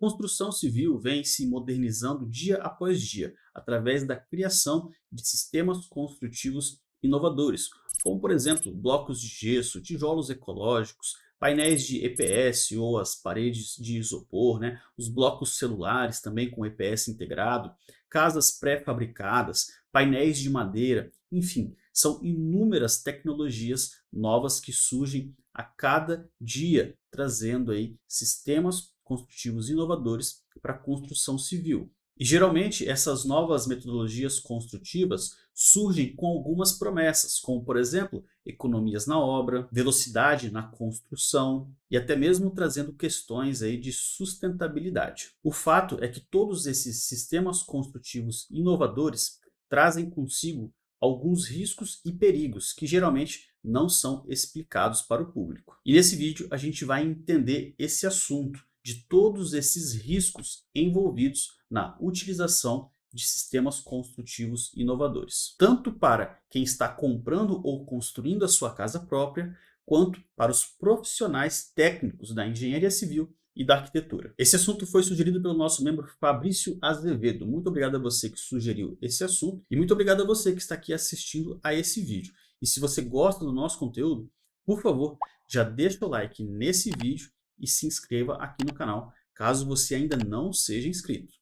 construção civil vem se modernizando dia após dia, através da criação de sistemas construtivos inovadores, como por exemplo blocos de gesso, tijolos ecológicos, painéis de EPS ou as paredes de isopor, né? Os blocos celulares também com EPS integrado, casas pré-fabricadas, painéis de madeira, enfim, são inúmeras tecnologias novas que surgem a cada dia, trazendo aí sistemas construtivos inovadores para a construção civil. E geralmente essas novas metodologias construtivas surgem com algumas promessas, como por exemplo, economias na obra, velocidade na construção e até mesmo trazendo questões aí de sustentabilidade. O fato é que todos esses sistemas construtivos inovadores trazem consigo alguns riscos e perigos que geralmente não são explicados para o público. E nesse vídeo a gente vai entender esse assunto de todos esses riscos envolvidos na utilização de sistemas construtivos inovadores, tanto para quem está comprando ou construindo a sua casa própria, quanto para os profissionais técnicos da engenharia civil e da arquitetura. Esse assunto foi sugerido pelo nosso membro Fabrício Azevedo. Muito obrigado a você que sugeriu esse assunto e muito obrigado a você que está aqui assistindo a esse vídeo. E se você gosta do nosso conteúdo, por favor, já deixa o like nesse vídeo e se inscreva aqui no canal, caso você ainda não seja inscrito.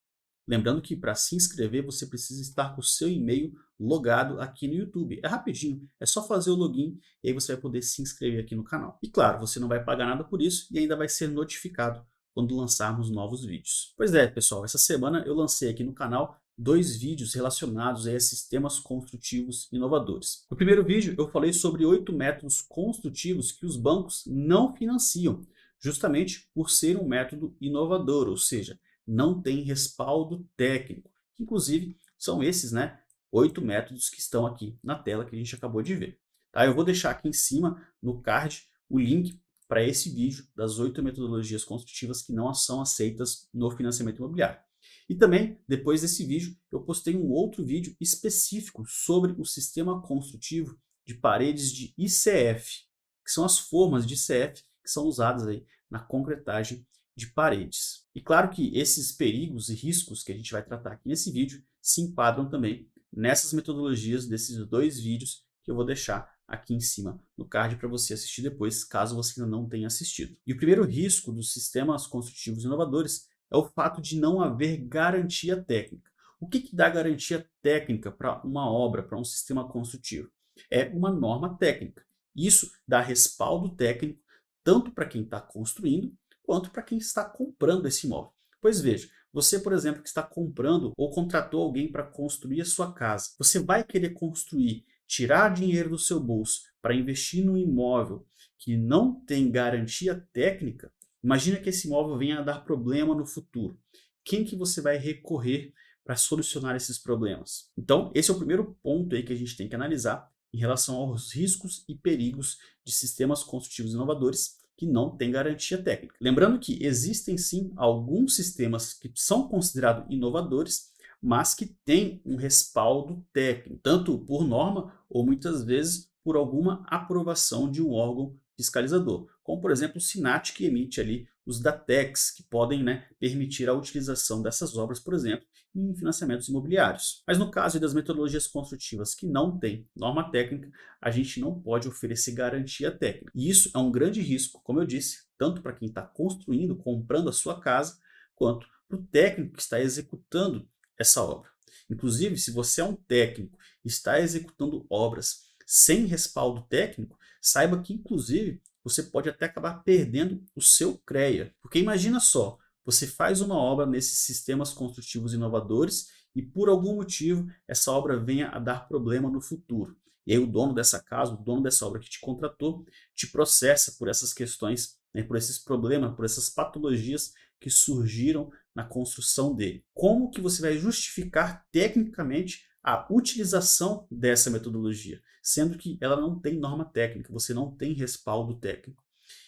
Lembrando que para se inscrever você precisa estar com o seu e-mail logado aqui no YouTube. É rapidinho, é só fazer o login e aí você vai poder se inscrever aqui no canal. E claro, você não vai pagar nada por isso e ainda vai ser notificado quando lançarmos novos vídeos. Pois é, pessoal, essa semana eu lancei aqui no canal 2 vídeos relacionados a sistemas construtivos inovadores. No primeiro vídeo eu falei sobre 8 métodos construtivos que os bancos não financiam, justamente por ser um método inovador, ou seja, não tem respaldo técnico. Inclusive, são esses, né, 8 métodos que estão aqui na tela que a gente acabou de ver. Tá? Eu vou deixar aqui em cima, no card, o link para esse vídeo das 8 metodologias construtivas que não são aceitas no financiamento imobiliário. E também, depois desse vídeo, eu postei um outro vídeo específico sobre o sistema construtivo de paredes de ICF, que são as formas de ICF que são usadas aí na concretagem de paredes. E claro que esses perigos e riscos que a gente vai tratar aqui nesse vídeo se enquadram também nessas metodologias desses 2 vídeos que eu vou deixar aqui em cima no card para você assistir depois, caso você ainda não tenha assistido. E o primeiro risco dos sistemas construtivos inovadores é o fato de não haver garantia técnica. O que dá garantia técnica para uma obra, para um sistema construtivo? É uma norma técnica. Isso dá respaldo técnico tanto para quem está construindo quanto para quem está comprando esse imóvel. Pois veja, você, por exemplo, que está comprando ou contratou alguém para construir a sua casa, você vai querer construir, tirar dinheiro do seu bolso para investir num imóvel que não tem garantia técnica? Imagina que esse imóvel venha a dar problema no futuro. Quem que você vai recorrer para solucionar esses problemas? Então, esse é o primeiro ponto aí que a gente tem que analisar em relação aos riscos e perigos de sistemas construtivos inovadores que não têm garantia técnica. Lembrando que existem sim alguns sistemas que são considerados inovadores, mas que têm um respaldo técnico, tanto por norma ou muitas vezes por alguma aprovação de um órgão fiscalizador, como por exemplo o SINAT, que emite ali os DATECs, que podem, né, permitir a utilização dessas obras, por exemplo, em financiamentos imobiliários. Mas no caso das metodologias construtivas que não têm norma técnica, a gente não pode oferecer garantia técnica. E isso é um grande risco, como eu disse, tanto para quem está construindo, comprando a sua casa, quanto para o técnico que está executando essa obra. Inclusive, se você é um técnico e está executando obras sem respaldo técnico, saiba que inclusive você pode até acabar perdendo o seu CREA. Porque imagina só, você faz uma obra nesses sistemas construtivos inovadores e por algum motivo essa obra venha a dar problema no futuro. E aí o dono dessa casa, o dono dessa obra que te contratou, te processa por essas questões, né, por esses problemas, por essas patologias que surgiram na construção dele. Como que você vai justificar tecnicamente a utilização dessa metodologia, sendo que ela não tem norma técnica, você não tem respaldo técnico?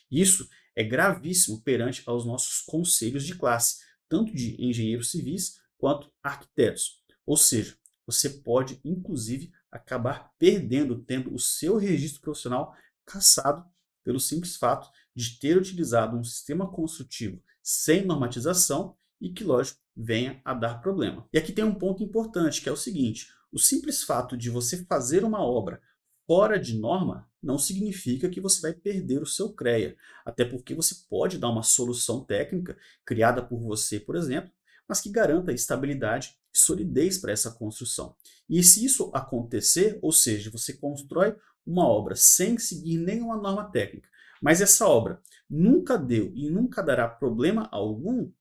Isso é gravíssimo perante aos nossos conselhos de classe, tanto de engenheiros civis quanto arquitetos. Ou seja, você pode inclusive acabar perdendo, tendo o seu registro profissional cassado pelo simples fato de ter utilizado um sistema construtivo sem normatização e que, lógico, venha a dar problema. E aqui tem um ponto importante, que é o seguinte: o simples fato de você fazer uma obra fora de norma não significa que você vai perder o seu CREA, até porque você pode dar uma solução técnica criada por você, por exemplo, mas que garanta estabilidade e solidez para essa construção. E se isso acontecer, ou seja, você constrói uma obra sem seguir nenhuma norma técnica, mas essa obra nunca deu e nunca dará problema algum,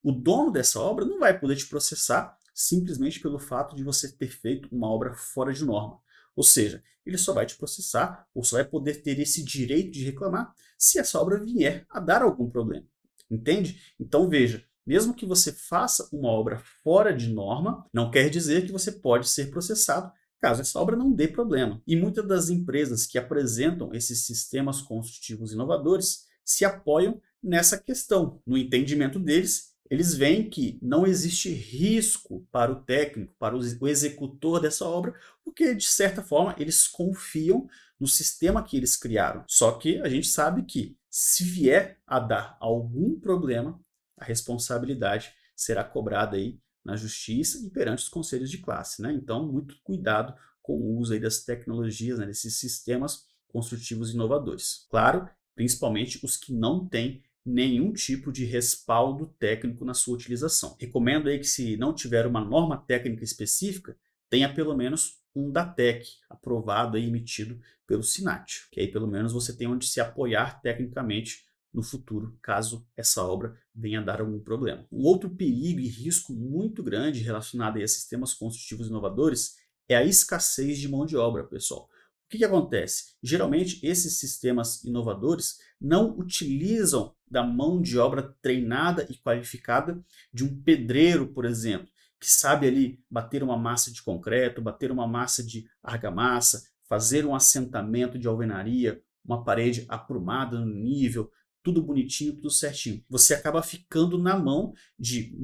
o dono dessa obra não vai poder te processar simplesmente pelo fato de você ter feito uma obra fora de norma. Ou seja, ele só vai te processar ou só vai poder ter esse direito de reclamar se essa obra vier a dar algum problema. Entende? Então veja, mesmo que você faça uma obra fora de norma, não quer dizer que você pode ser processado caso essa obra não dê problema. E muitas das empresas que apresentam esses sistemas construtivos inovadores se apoiam nessa questão. No entendimento deles, eles veem que não existe risco para o técnico, para o executor dessa obra, porque, de certa forma, eles confiam no sistema que eles criaram. Só que a gente sabe que, se vier a dar algum problema, a responsabilidade será cobrada aí na justiça e perante os conselhos de classe, né? Então, muito cuidado com o uso aí das tecnologias, né, desses sistemas construtivos inovadores. Claro, principalmente os que não têm nenhum tipo de respaldo técnico na sua utilização. Recomendo aí que, se não tiver uma norma técnica específica, tenha pelo menos um DATEC aprovado e emitido pelo SINAT, que aí pelo menos você tem onde se apoiar tecnicamente no futuro, caso essa obra venha a dar algum problema. Um outro perigo e risco muito grande relacionado a sistemas construtivos inovadores é a escassez de mão de obra, pessoal. O que acontece? Geralmente, esses sistemas inovadores não utilizam da mão de obra treinada e qualificada de um pedreiro, por exemplo, que sabe ali bater uma massa de concreto, bater uma massa de argamassa, fazer um assentamento de alvenaria, uma parede aprumada no nível, tudo bonitinho, tudo certinho. Você acaba ficando na mão de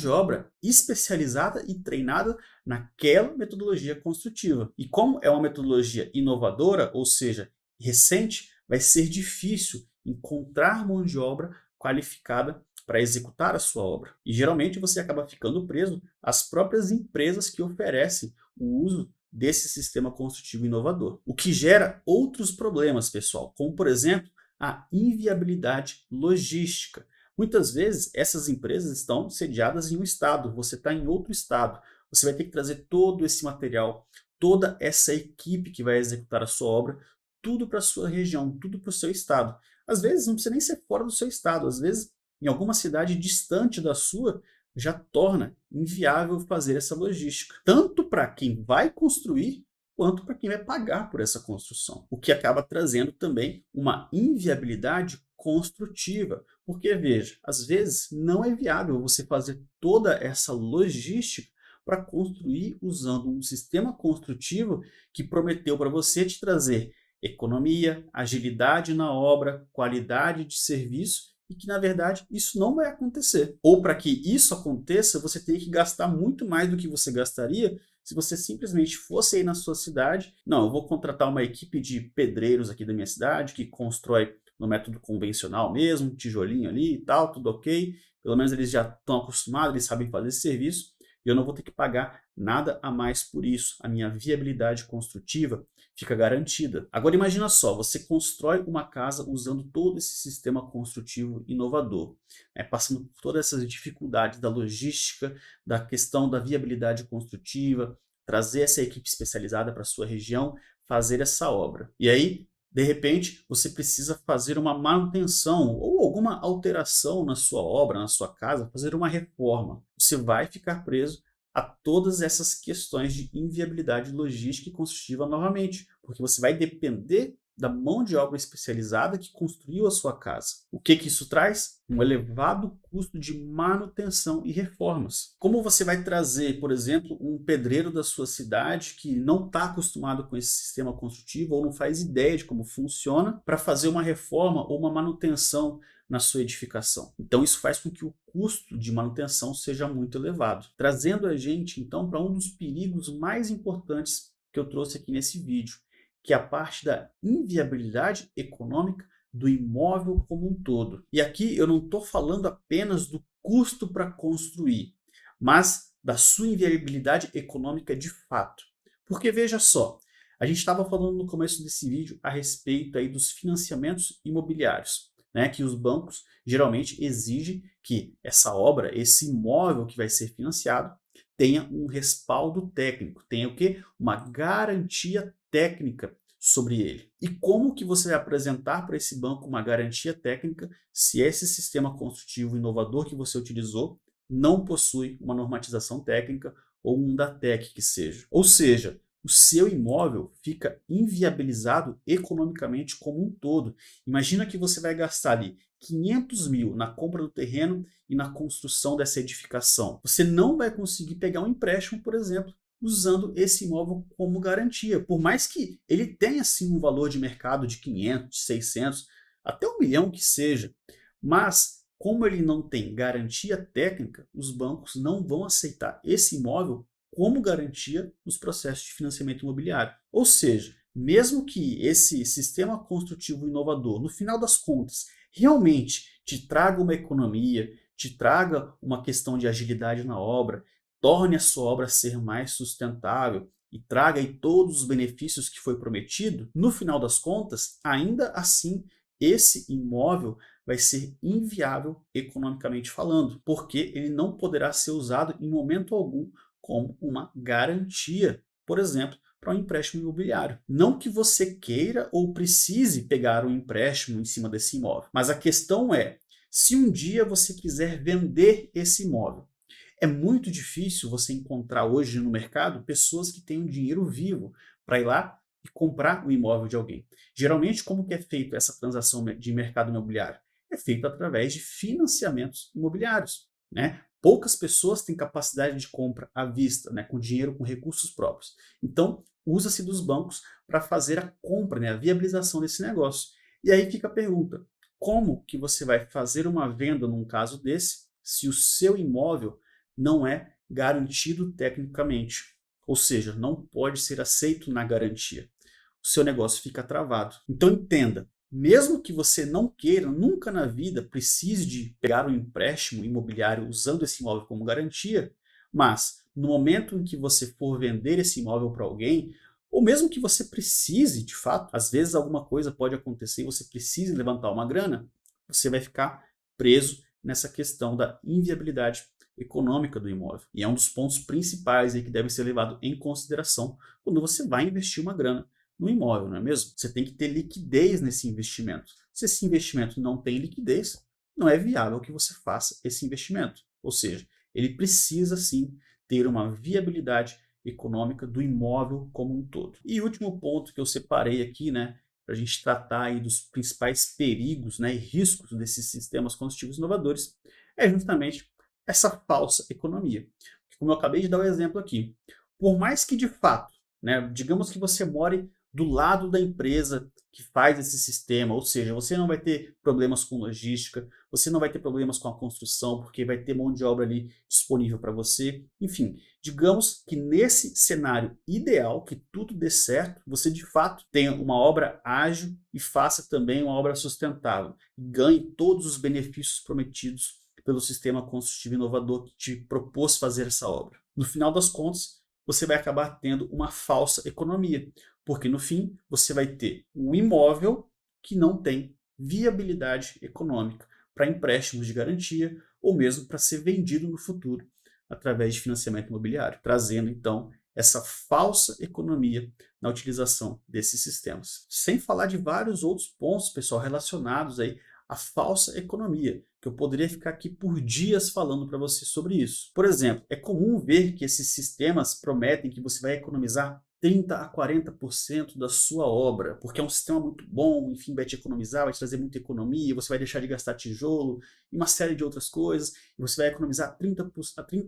obra especializada e treinada naquela metodologia construtiva. E como é uma metodologia inovadora, ou seja, recente, vai ser difícil encontrar mão de obra qualificada para executar a sua obra. E geralmente você acaba ficando preso às próprias empresas que oferecem o uso desse sistema construtivo inovador. O que gera outros problemas, pessoal, como por exemplo, a inviabilidade logística. Muitas vezes essas empresas estão sediadas em um estado, você está em outro estado. Você vai ter que trazer todo esse material, toda essa equipe que vai executar a sua obra, tudo para a sua região, tudo para o seu estado. Às vezes não precisa nem ser fora do seu estado, às vezes em alguma cidade distante da sua, já torna inviável fazer essa logística, tanto para quem vai construir, quanto para quem vai pagar por essa construção. O que acaba trazendo também uma inviabilidade construtiva, porque veja, às vezes não é viável você fazer toda essa logística para construir usando um sistema construtivo que prometeu para você te trazer economia, agilidade na obra, qualidade de serviço, e que, na verdade, isso não vai acontecer. Ou, para que isso aconteça, você tem que gastar muito mais do que você gastaria se você simplesmente fosse aí na sua cidade. Não, eu vou contratar uma equipe de pedreiros aqui da minha cidade que constrói no método convencional mesmo, tijolinho ali e tal, tudo ok. Pelo menos eles já estão acostumados, eles sabem fazer esse serviço. E eu não vou ter que pagar nada a mais por isso. A minha viabilidade construtiva fica garantida. Agora imagina só, você constrói uma casa usando todo esse sistema construtivo inovador, passando por todas essas dificuldades da logística, da questão da viabilidade construtiva, trazer essa equipe especializada para a sua região, fazer essa obra. E aí, de repente, você precisa fazer uma manutenção ou alguma alteração na sua obra, na sua casa, fazer uma reforma. Você vai ficar preso a todas essas questões de inviabilidade logística e construtiva novamente, porque você vai depender da mão de obra especializada que construiu a sua casa. O que isso traz? Um elevado custo de manutenção e reformas. Como você vai trazer, por exemplo, um pedreiro da sua cidade que não está acostumado com esse sistema construtivo ou não faz ideia de como funciona para fazer uma reforma ou uma manutenção na sua edificação? Então isso faz com que o custo de manutenção seja muito elevado, trazendo a gente então para um dos perigos mais importantes que eu trouxe aqui nesse vídeo, que é a parte da inviabilidade econômica do imóvel como um todo. E aqui eu não estou falando apenas do custo para construir, mas da sua inviabilidade econômica de fato. Porque veja só, a gente estava falando no começo desse vídeo a respeito aí dos financiamentos imobiliários, né, que os bancos geralmente exigem que essa obra, esse imóvel que vai ser financiado, tenha um respaldo técnico, tenha o quê? Uma garantia técnica sobre ele. E como que você vai apresentar para esse banco uma garantia técnica se esse sistema construtivo inovador que você utilizou não possui uma normatização técnica ou um DATEC que seja? Ou seja, o seu imóvel fica inviabilizado economicamente como um todo. Imagina que você vai gastar ali 500 mil na compra do terreno e na construção dessa edificação. Você não vai conseguir pegar um empréstimo, por exemplo, usando esse imóvel como garantia. Por mais que ele tenha sim um valor de mercado de 500, de 600, até 1 milhão que seja. Mas, como ele não tem garantia técnica, os bancos não vão aceitar esse imóvel como garantia nos processos de financiamento imobiliário. Ou seja, mesmo que esse sistema construtivo inovador, no final das contas, realmente te traga uma economia, te traga uma questão de agilidade na obra, torne a sua obra ser mais sustentável e traga aí todos os benefícios que foi prometido, no final das contas, ainda assim, esse imóvel vai ser inviável economicamente falando, porque ele não poderá ser usado em momento algum como uma garantia, por exemplo, para um empréstimo imobiliário. Não que você queira ou precise pegar um empréstimo em cima desse imóvel, mas a questão é, se um dia você quiser vender esse imóvel, é muito difícil você encontrar hoje no mercado pessoas que tenham dinheiro vivo para ir lá e comprar o imóvel de alguém. Geralmente, como que é feito essa transação de mercado imobiliário? É feito através de financiamentos imobiliários, né? Poucas pessoas têm capacidade de compra à vista, né, com dinheiro, com recursos próprios. Então, usa-se dos bancos para fazer a compra, né, a viabilização desse negócio. E aí fica a pergunta, como que você vai fazer uma venda num caso desse, se o seu imóvel não é garantido tecnicamente? Ou seja, não pode ser aceito na garantia. O seu negócio fica travado. Então entenda, mesmo que você não queira, nunca na vida precise de pegar um empréstimo imobiliário usando esse imóvel como garantia, mas no momento em que você for vender esse imóvel para alguém, ou mesmo que você precise, de fato, às vezes alguma coisa pode acontecer e você precise levantar uma grana, você vai ficar preso nessa questão da inviabilidade econômica do imóvel. E é um dos pontos principais aí que deve ser levado em consideração quando você vai investir uma grana no imóvel, não é mesmo? Você tem que ter liquidez nesse investimento. Se esse investimento não tem liquidez, não é viável que você faça esse investimento. Ou seja, ele precisa sim ter uma viabilidade econômica do imóvel como um todo. E o último ponto que eu separei aqui, né, para a gente tratar aí dos principais perigos, né, e riscos desses sistemas construtivos inovadores, é justamente essa falsa economia. Como eu acabei de dar o exemplo aqui, por mais que de fato, né, digamos que você more do lado da empresa que faz esse sistema, ou seja, você não vai ter problemas com logística, você não vai ter problemas com a construção, porque vai ter mão de obra ali disponível para você. Enfim, digamos que nesse cenário ideal, que tudo dê certo, você de fato tenha uma obra ágil e faça também uma obra sustentável, e ganhe todos os benefícios prometidos pelo sistema construtivo inovador que te propôs fazer essa obra. No final das contas, você vai acabar tendo uma falsa economia, porque no fim você vai ter um imóvel que não tem viabilidade econômica para empréstimos de garantia ou mesmo para ser vendido no futuro através de financiamento imobiliário, trazendo então essa falsa economia na utilização desses sistemas. Sem falar de vários outros pontos, pessoal, relacionados aí à falsa economia, que eu poderia ficar aqui por dias falando para você sobre isso. Por exemplo, é comum ver que esses sistemas prometem que você vai economizar 30 a 40% da sua obra, porque é um sistema muito bom, enfim, vai te economizar, vai te trazer muita economia, você vai deixar de gastar tijolo e uma série de outras coisas, e você vai economizar 30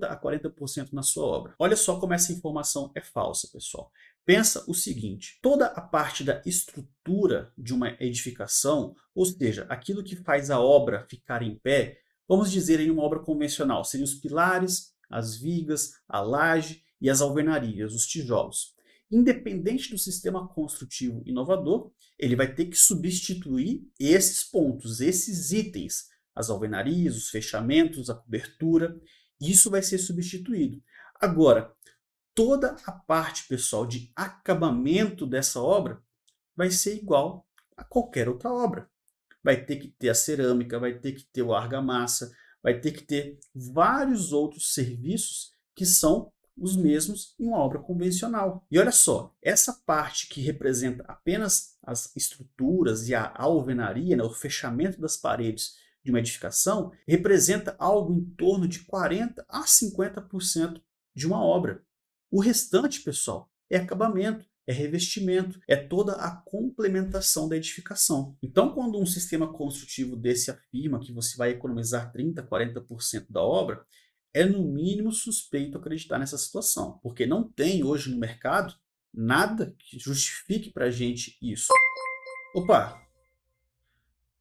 a 40% na sua obra. Olha só como essa informação é falsa, pessoal. Pensa o seguinte, toda a parte da estrutura de uma edificação, ou seja, aquilo que faz a obra ficar em pé, vamos dizer em uma obra convencional, seriam os pilares, as vigas, a laje e as alvenarias, os tijolos. Independente do sistema construtivo inovador, ele vai ter que substituir esses pontos, esses itens, as alvenarias, os fechamentos, a cobertura. Isso vai ser substituído. Agora, toda a parte, pessoal, de acabamento dessa obra vai ser igual a qualquer outra obra. Vai ter que ter a cerâmica, vai ter que ter o argamassa, vai ter que ter vários outros serviços que são os mesmos em uma obra convencional. E olha só, essa parte que representa apenas as estruturas e a alvenaria, né, o fechamento das paredes de uma edificação, representa algo em torno de 40 a 50% de uma obra. O restante, pessoal, é acabamento, é revestimento, é toda a complementação da edificação. Então, quando um sistema construtivo desse afirma que você vai economizar 30, 40% da obra, é no mínimo suspeito acreditar nessa situação, porque não tem hoje no mercado nada que justifique para a gente isso. Opa!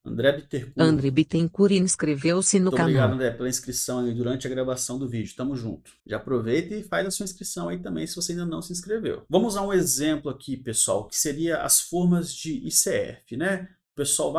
André Bittencourt inscreveu-se no Muito obrigado, canal. André, pela inscrição aí durante a gravação do vídeo. Tamo junto. Já aproveita e faz a sua inscrição aí também se você ainda não se inscreveu. Vamos a um exemplo aqui, pessoal, que seria as formas de ICF, né? O pessoal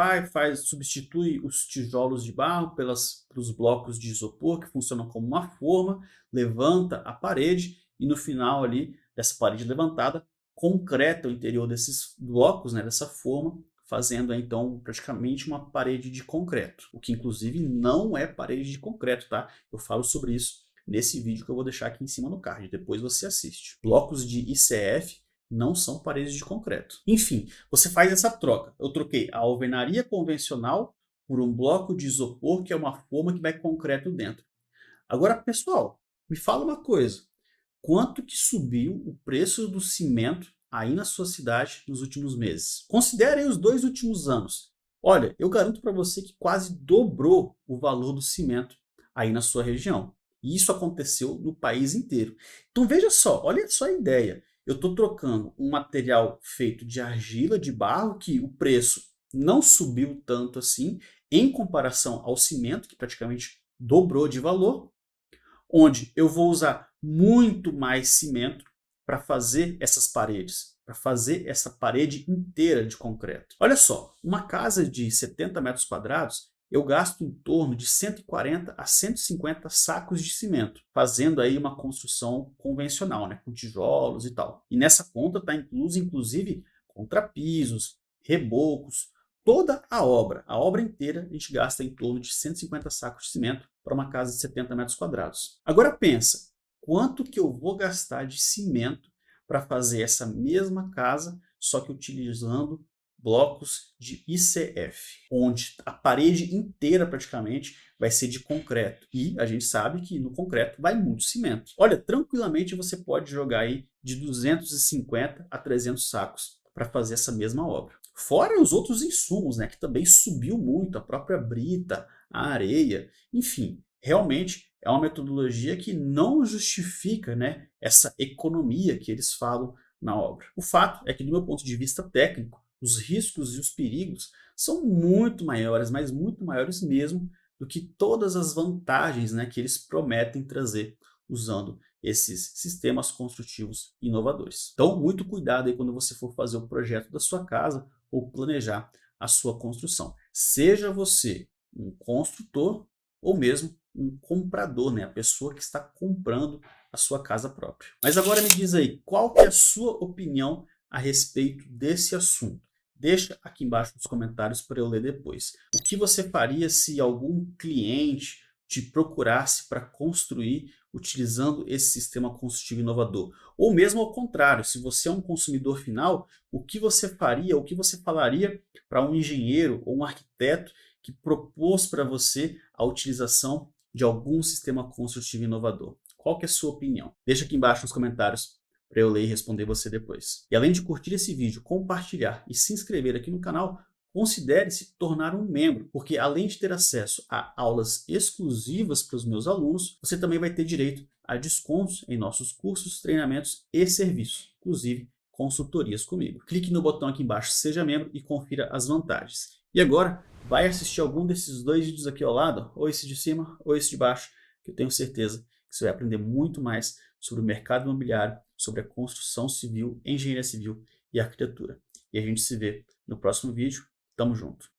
substitui os tijolos de barro pelos blocos de isopor que funcionam como uma forma, levanta a parede e no final ali dessa parede levantada, concreta o interior desses blocos, né, dessa forma, fazendo então praticamente uma parede de concreto, o que inclusive não é parede de concreto, tá? Eu falo sobre isso nesse vídeo que eu vou deixar aqui em cima no card, depois você assiste. Blocos de ICF não são paredes de concreto. Enfim, você faz essa troca. Eu troquei a alvenaria convencional por um bloco de isopor, que é uma forma que vai concreto dentro. Agora, pessoal, me fala uma coisa. Quanto que subiu o preço do cimento aí na sua cidade nos últimos meses? Considere aí os 2 últimos anos. Olha, eu garanto para você que quase dobrou o valor do cimento aí na sua região. E isso aconteceu no país inteiro. Então veja só, olha só a ideia. Eu estou trocando um material feito de argila, de barro, que o preço não subiu tanto assim, em comparação ao cimento, que praticamente dobrou de valor, onde eu vou usar muito mais cimento para fazer essas paredes, para fazer essa parede inteira de concreto. Olha só, uma casa de 70 metros quadrados, eu gasto em torno de 140 a 150 sacos de cimento, fazendo aí uma construção convencional, né, com tijolos e tal. E nessa conta está incluso, inclusive, contrapisos, rebocos, toda a obra inteira, a gente gasta em torno de 150 sacos de cimento para uma casa de 70 metros quadrados. Agora pensa, quanto que eu vou gastar de cimento para fazer essa mesma casa, só que utilizando blocos de ICF, onde a parede inteira praticamente vai ser de concreto. E a gente sabe que no concreto vai muito cimento. Olha, tranquilamente você pode jogar aí de 250 a 300 sacos para fazer essa mesma obra. Fora os outros insumos, né, que também subiu muito, a própria brita, a areia, enfim, realmente é uma metodologia que não justifica, né, essa economia que eles falam na obra. O fato é que, do meu ponto de vista técnico, os riscos e os perigos são muito maiores, mas muito maiores mesmo, do que todas as vantagens, né, que eles prometem trazer usando esses sistemas construtivos inovadores. Então, muito cuidado aí quando você for fazer o projeto da sua casa ou planejar a sua construção. Seja você um construtor ou mesmo um comprador, né? A pessoa que está comprando a sua casa própria. Mas agora me diz aí, qual que é a sua opinião a respeito desse assunto? Deixa aqui embaixo nos comentários para eu ler depois. O que você faria se algum cliente te procurasse para construir utilizando esse sistema construtivo inovador? Ou mesmo ao contrário, se você é um consumidor final, o que você faria, o que você falaria para um engenheiro ou um arquiteto que propôs para você a utilização de algum sistema construtivo inovador? Qual que é a sua opinião? Deixa aqui embaixo nos comentários para eu ler e responder você depois. E além de curtir esse vídeo, compartilhar e se inscrever aqui no canal, considere se tornar um membro, porque além de ter acesso a aulas exclusivas para os meus alunos, você também vai ter direito a descontos em nossos cursos, treinamentos e serviços, inclusive consultorias comigo. Clique no botão aqui embaixo, seja membro e confira as vantagens. E agora, vai assistir algum desses 2 vídeos aqui ao lado, ou esse de cima ou esse de baixo, que eu tenho certeza que você vai aprender muito mais sobre o mercado imobiliário, sobre a construção civil, engenharia civil e arquitetura. E a gente se vê no próximo vídeo. Tamo junto.